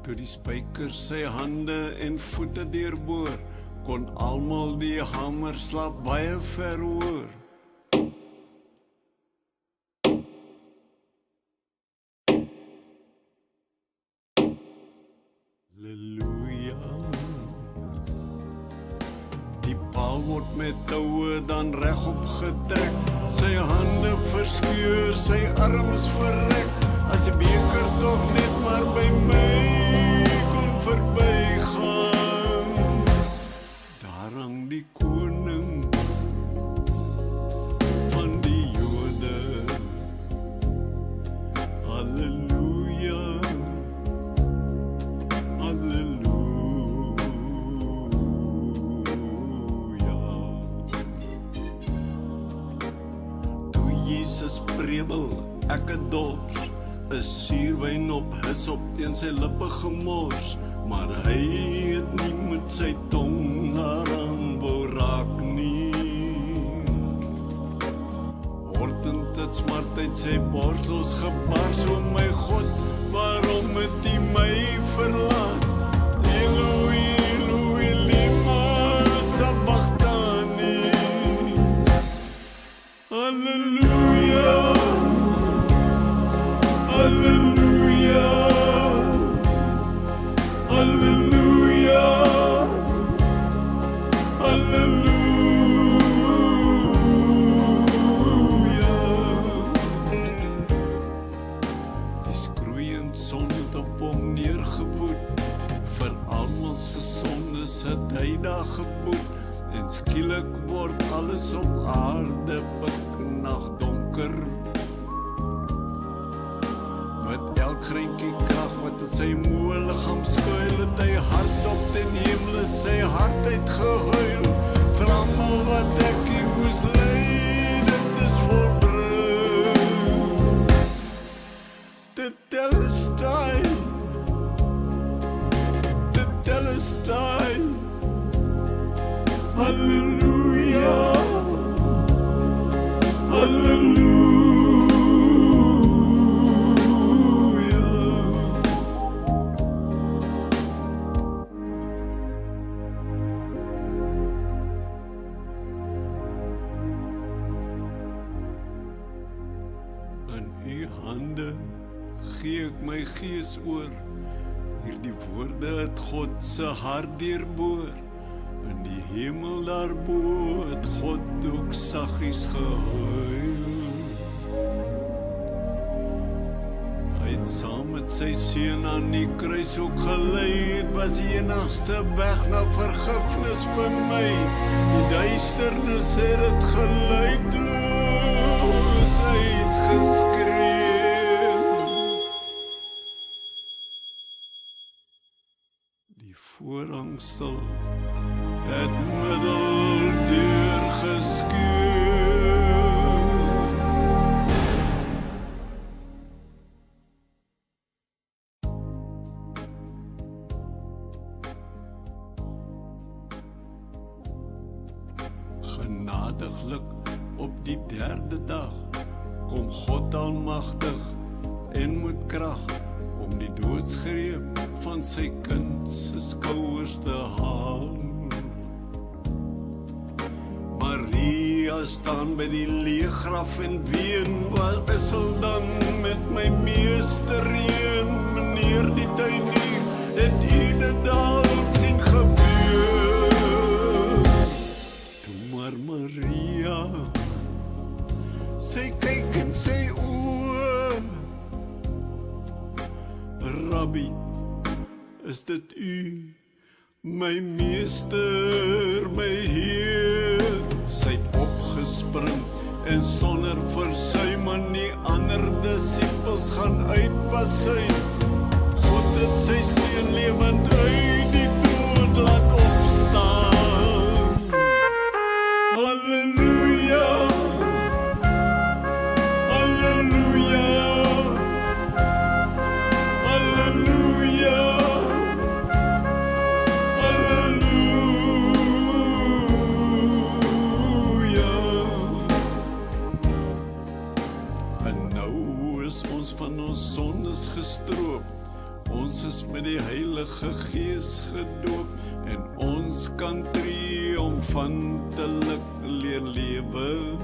Toe die spyker sy hande en voete deurboor, kon almal die hamerslag baie ver hoor. Halleluja. Die paal word met toue dan regop getrek, sy hande verskeur, sy arms verrek, as die beker tog net maar by my kon verbygaan. Daar hang die koning van die Jode. Halleluja, halleluja. Toe Jesus prebel, ek 'n dors, 'n suurwyn op hyssop teen sy lippe gemors, maar hy het nie met sy tong daaraan wou raak nie. Hortend het smart uit sy bors losgebars, o my God, waarom het U my verlaat? Eloi, Eloi, lema sabachthani. Halleluja, halleluja, halleluja, halleluja. Die skroeiend son het op hom neergewoed, vir almal se sondes het hy daar geboet, en skielik word alles op aarde piknagdonker. Met elk greintjie krag wat in sy moe liggaam skuil, het hy hardop ten hemel sy hart uitgehuil. Vir almal wat ek hier moes ly, dit is volbring. Tetelestai, tetelestai. Halleluja, halleluja. In U hande gee ek my gees oor, hierdie woorde het God se hart deurboor. In die hemel daarbo het God ook saggies gehuil. Hy het saam met sy seun aan die kruis ook gelei, het was die enigste weg na vergifnis vir my. Die duisternis het dit geluidloos uitgeskree. Die voorhangsel het middeldeur geskeur. Genadiglik op die derde dag kom God almagtig en met krag om die doodsgreep van sy kind se skouers te haal. Maria staan by die leë graf en ween, wat wissel dan met my meester heen? Meneer die tuinier, het U dit dalk sien gebeur? Toe maar Maria, sy kyk in sy oë, Rabbi, is dit U, my meester, my Heer? Sy het opgespring en sonder versuim aan die ander disippels gaan uitpas uit. God het sy seun lewend uit die dood laat opstaan. Halleluja, halleluja, halleluja, halleluja. En nou is ons van ons sondes gestroop, Ons is met die Heilige Gees gedoop en ons kan triomfantelijk leer lewe.